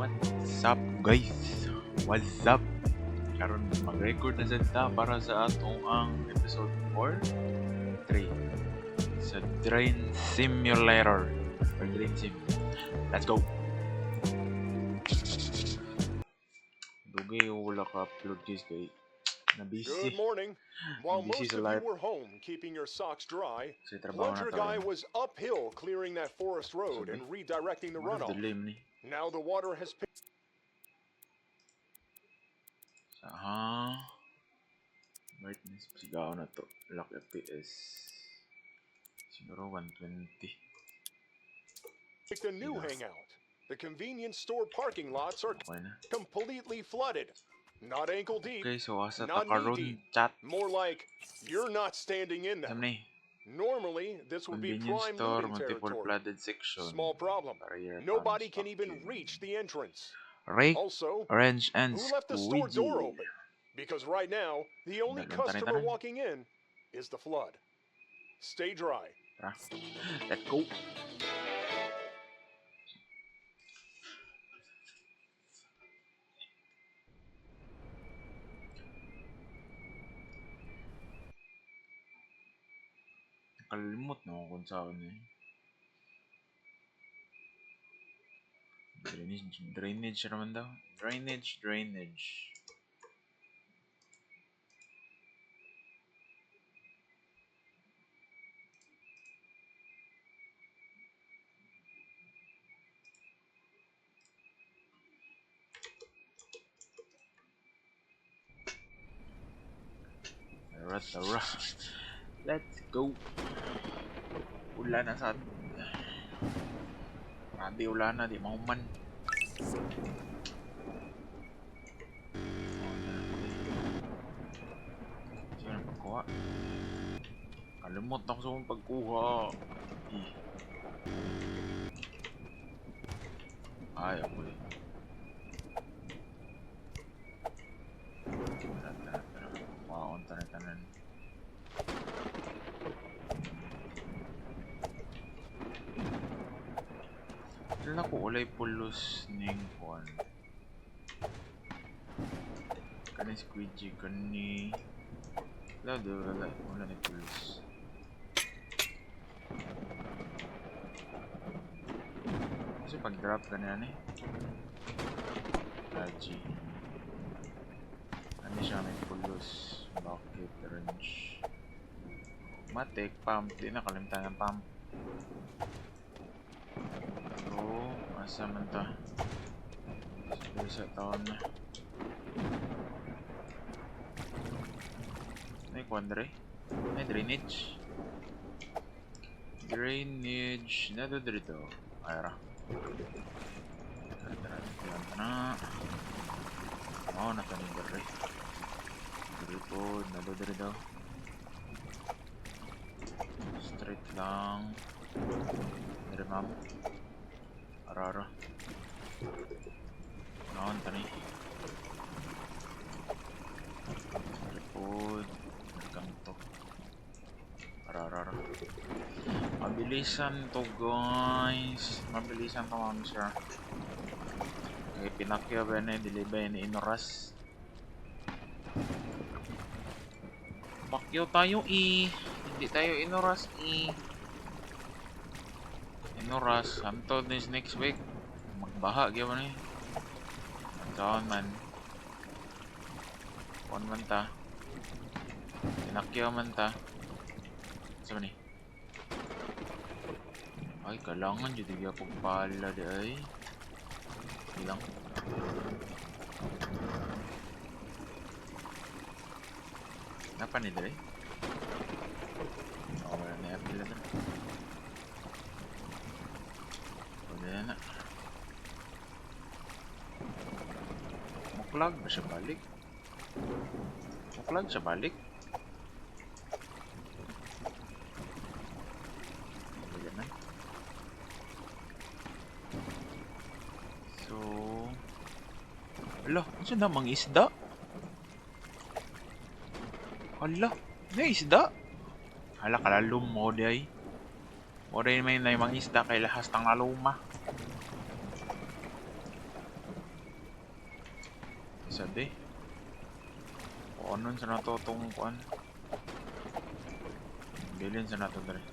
What's up guys? What's up? Karon mag-record na sad ta para sa atong ang episode 4 3 sa Drain Simulator or Drain Sim. Let's go! Dugay wala ka upload guys kay na-busy. Good morning. While Busy most sa of life. you were home keeping your socks dry, Sa trabaho na Plunger to. Guy was uphill clearing that forest road and redirecting the runoff. Dilim ni. Now the water has picked. Brightness sigaw na to. Lock FPS. Siguro 120. A new hangout. The convenience store parking lots are Okay na. completely flooded. Not ankle deep, Okay, so asa not ta karon knee deep. chat. More like you're not standing in them. Samni. Normally, this would be Convenience prime store, looting multiple territory. flooded section. Small problem. Barrier Nobody farms, can even vacuum. reach the entrance. Rake, Also, orange, and who left the store squeegee. door open? Because right now, the only Dalawang customer tanan-tanan. walking in is the flood. Stay dry. Tara, let's go. Nakalimot na ako kung saan eh. Drainage naman daw. Drainage. Tara. Let's go. Ulan na sad. Grabe ulan na, di mauman. Sige na pagkuha. Kalimot ako sa mong pagkuha. Ay, ako eh. Tara. Wow, tanan. Wala ko ulay pulos ning kuan. Kani squeegee kani. Wala ni pulos. Kasi pag drop kanina eh. Laji. Ano siya may pulos. Bucket wrench. Matik pump. Di na kalimtan ng pump. Asa man ta? Sa taon na. May quandre? May drainage? Na do dito. Ayra. Tara. Oh, natanin dere. Dito, na do dito. Straight lang. Dere ma'am. Arara. Naon tani. Repod. Ganto. Arara. Mabilisan to guys. Mabilisan to ma'am sir. Okay, pinakya ba na dili ba ni inoras. Pakyo tayo Hindi tayo inoras Inoras, hantod this next week. Magbaha gyud ni. Saan man. Kuan man ta. Pinakyaw man ta. Sa man ni. Ay, kailangan jud gyud pagpala di ay. Bilang. Napa ni dire? Oh, wala na apil na. Ayan na. Muklag ba siya balik? Ayan na. So... Ala, ano na mga isda? Ala, may isda? Hala, kalalum mo di ay. O rin may mga isda kay lahas tang laluma. Sabi. O anon sa nato itong kuan. Bilin sa nato dali.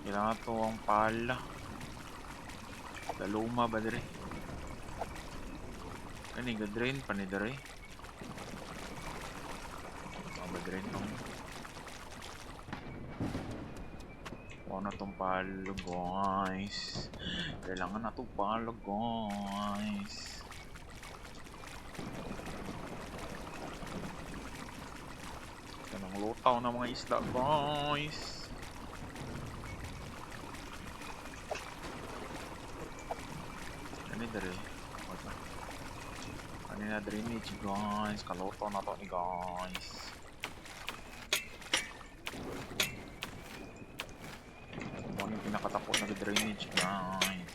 Kailangan ito ang pala. Daluma ba dali? Kani gadrain pa ni dali. Gadrain tong. O na itong palo guys. Kailangan na itong palo guys. Kanang lutaw na mga isda guys. Kani dali. Kanina drainage guys. Kaloto na to ni guys. Ano yung pinakatapos na drainage guys.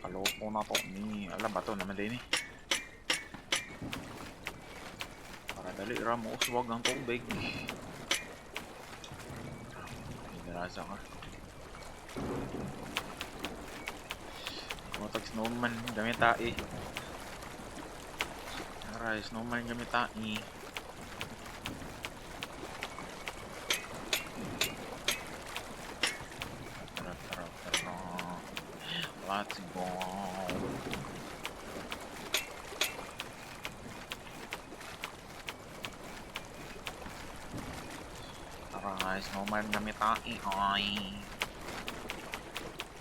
Kaloto na to ni. Alam ba to naman din eh. Para dali ramo uswag ang tubig. Rasa ka. Motag snowman gamit tae. Aray, snowman gamit tae. Tara. Let's go. Tara, snowman gamit tae. Ay.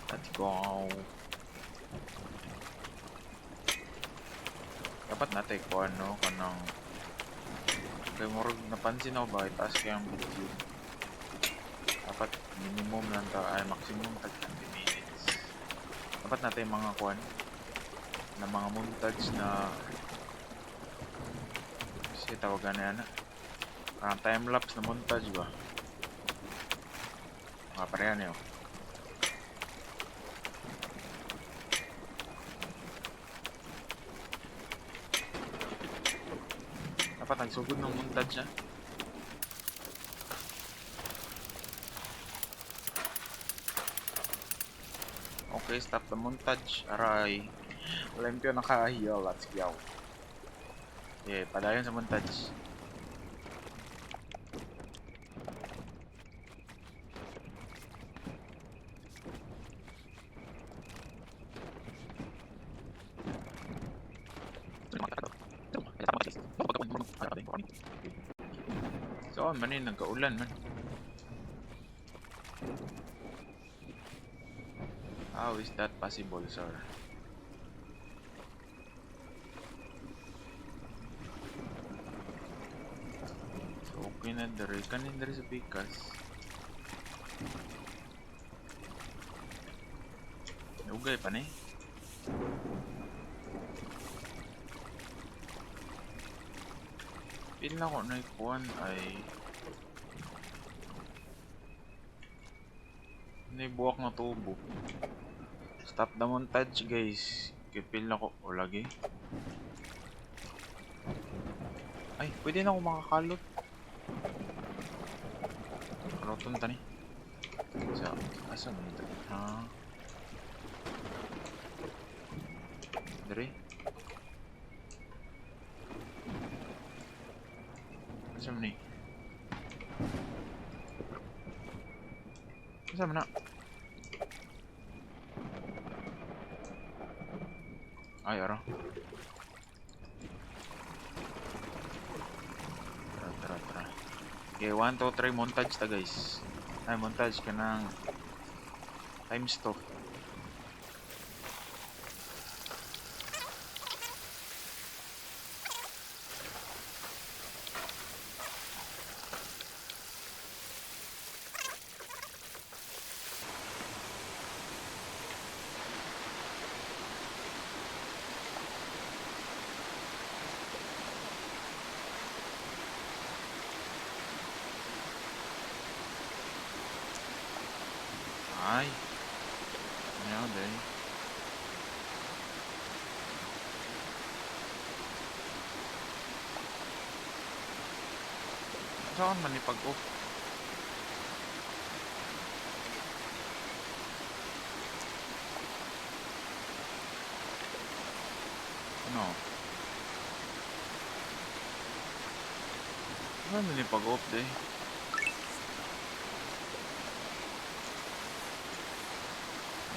Let's go. Dapat natin ko ano kanang kay murag napansin ako ba itaas kaya ang video. Dapat minimum lang ta ay maximum tag 20 minutes. Dapat natin mga kuan na mga montage na kasi tawagan na yan time lapse na montage ba. Mga parehan yun. Dapat nagsugod ng montage siya. Okay, stop the montage. Aray. Olempio nakahiya. Let's go. Okay, padayon sa montage. So, manin nagkaulan man. How is that possible, sir? So, okay na dari. Kanin dari sa pikas. Ugay pa ni. Pila ko na ikuan ay buwak na tubo. Stop the montage guys. Kipil na ko o lagi. Ay, pwede na ako makakalot. Karoton tani. Sa asa mo ito? Ha? Dari? Asa mo ni? Asa mo na? Ay, aro. Tara. Okay, 1, 2, 3 montage ta guys. Ay, montage ka ng times 2. Ay. Ayaw day. Saan man ipag-off? No. Ano ni pag-off day?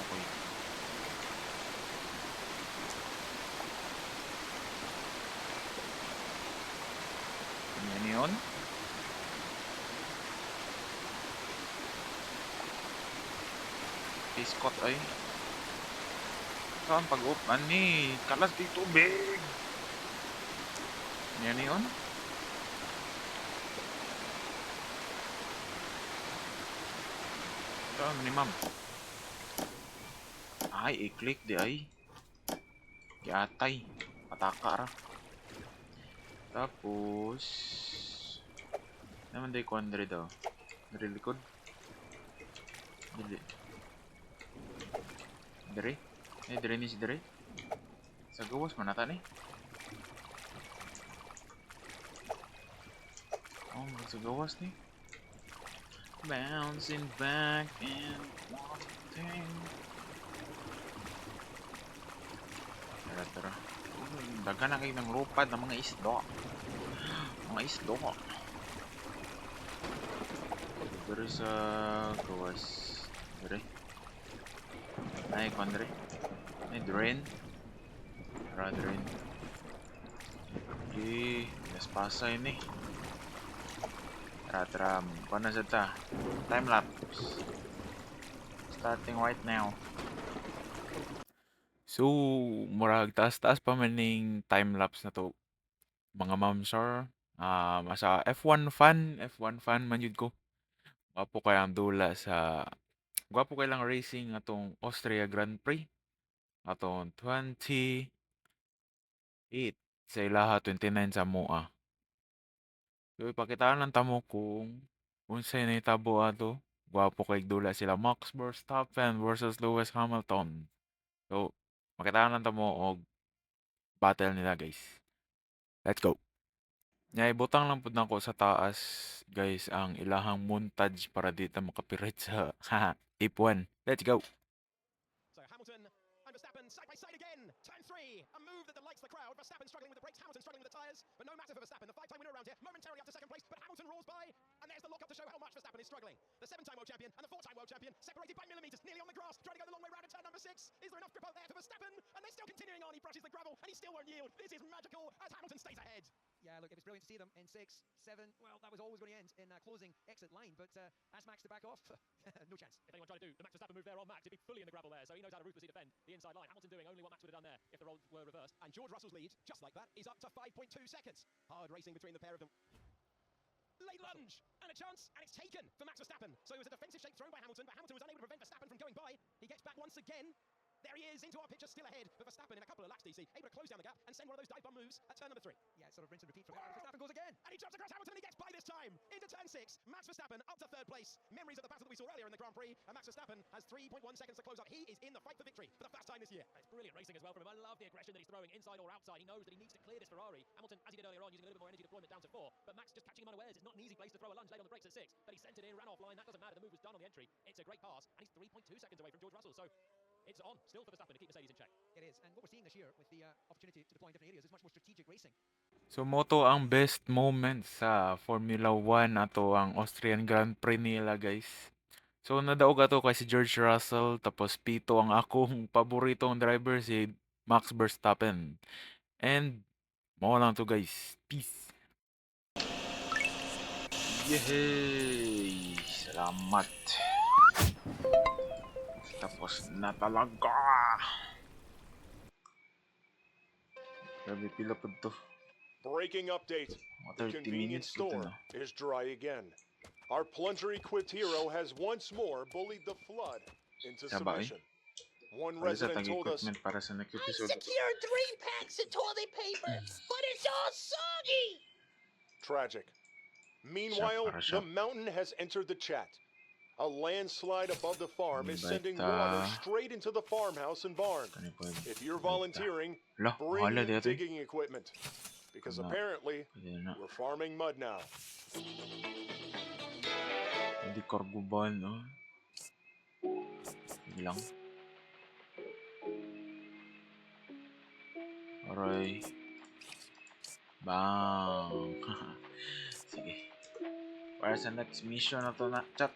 Okay. Yan yun. Piscot ay. Saan pag-off? Ani, kalas di tubig. Yan yun. Saan ni ma'am? Ay, i-click di ay. Yatay. Pataka ra. Tapos... naman day kuandre daw. Dari likod. Dili. Dari. Dari ni si Dari. Sa gawas manata ni. Oh, sa gawas ni. Bouncing back and wanting. Tara. Daga na kayo ng lupad ng mga isdo. Mga isdo. Dari sa gawas. Dari. Ay, kondre. Ay, drain. Tara, drain. Okay. Mas pasa ini. Tara. Paano sa ta? Time lapse. Starting right now. So, murag taas-taas pa man ning time lapse na to. Mga ma'am sir. Asa F1 fan man yun ko. Gwapo kay ang dula sa gwapo kay lang racing atong Austria Grand Prix atong 28 sa ilaha 29 sa Moa. So ipakitaan lang tamo kung unsay nahitabo ato. Gwapo kay dula sila Max Verstappen versus Lewis Hamilton. So makitaan lang tamo og battle nila guys. Let's go. Nya ibutang lang pud nako sa taas guys ang ilahang montage para dito makapirit sa F1. Let's go. So Hamilton and Verstappen side by side again. Turn 3, a move that delights the crowd. Verstappen struggling with the brakes, Hamilton struggling with the tyres, but no matter for Verstappen. The 5-time winner around here, momentarily up to second place, but Hamilton roars by, and there's the lock-up to show how much Verstappen is struggling. The 7-time world champion and the 4-time world champion separated by millimeters, nearly on the grass, trying to go the long way round at turn number 6. Is there enough grip out there for Verstappen? And they're still continuing on. He brushes the gravel, and he still won't yield. This is magical as Hamilton stays ahead. Yeah, look, it was brilliant to see them in 6, 7. Well, that was always going to end in a closing exit line, but as Max to back off, no chance. If anyone tried to do the Max Verstappen move there on Max, he'd be fully in the gravel there, so he knows how to ruthlessly defend the inside line. Hamilton doing only what Max would have done there if the roles were reversed. And George Russell's lead, just like that, is up to 5.2 seconds. Hard racing between the pair of them. Late lunge, and a chance, and it's taken for Max Verstappen. So it was a defensive shake thrown by Hamilton, but Hamilton was unable to prevent Verstappen from going by. He gets back once again. There he is, into our picture, still ahead. But Verstappen in a couple of laps, DC, able to close down the gap and send one of those dive bomb moves at turn number 3. Yeah, sort of rinse and repeat from Verstappen goes again. And he jumps across Hamilton and he gets by this time. Into turn 6, Max Verstappen up to 3rd place. Memories of the battle that we saw earlier in the Grand Prix. And Max Verstappen has 3.1 seconds to close up. He is in the fight for victory for the first time this year. It's brilliant racing as well from him. I love the aggression that he's throwing inside or outside. He knows that he needs to clear this Ferrari. Hamilton, as he did earlier on, using a little bit more energy deployment down to 4. But Max just catching him unawares. It's not an easy place to throw a lunge late on the brakes at 6. But he sent it in, ran offline. That doesn't matter. The move was done on the entry. It's a great pass. And he's 3.2 seconds away from George Russell. So it's on still for Verstappen to keep Mercedes in check. It is, and what we're seeing this year with the opportunity to deploy in different areas is much more strategic racing. So moto ang best moment sa Formula 1 ato ang Austrian Grand Prix nila guys. So nadaog ato kay si George Russell tapos pito ang akong paboritong driver si Max Verstappen. And mo lang to guys. Peace. Yehey! Salamat. Tapos na talaga. Grabe pila po to. Breaking update. The 30 convenience minutes po to store na. is dry again. Our plunger-equipped hero has once more bullied the flood into Saba, eh? submission. One Wala sa resident told us, tag-equipment para sa next I episode. secured 3 packs of toilet paper, but it's all soggy. tragic. Meanwhile, para siya. the mountain has entered the chat. A landslide above the farm is sending Baita. water straight into the farmhouse and barn. Kani po yun. If you're Baita. volunteering, Hala, bring mahala dito. digging equipment. Because Ano? apparently, Pwede na. we're farming mud now. Hindi karguban, no? Hindi lang. Aray. Bang. Sige. Para sa next mission na to na chat.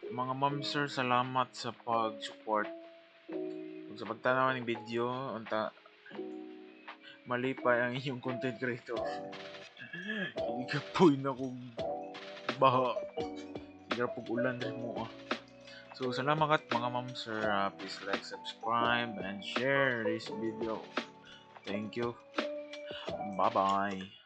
Mga ma'am sir, salamat sa pag-support. Kung sa pagtanaw ng video, unta malipay ang inyong content creator. Hindi ka po na kung baha. Hindi ka po ulan rin mo ah. So, salamat mga ma'am sir. Please like, subscribe, and share this video. Thank you. Bye-bye.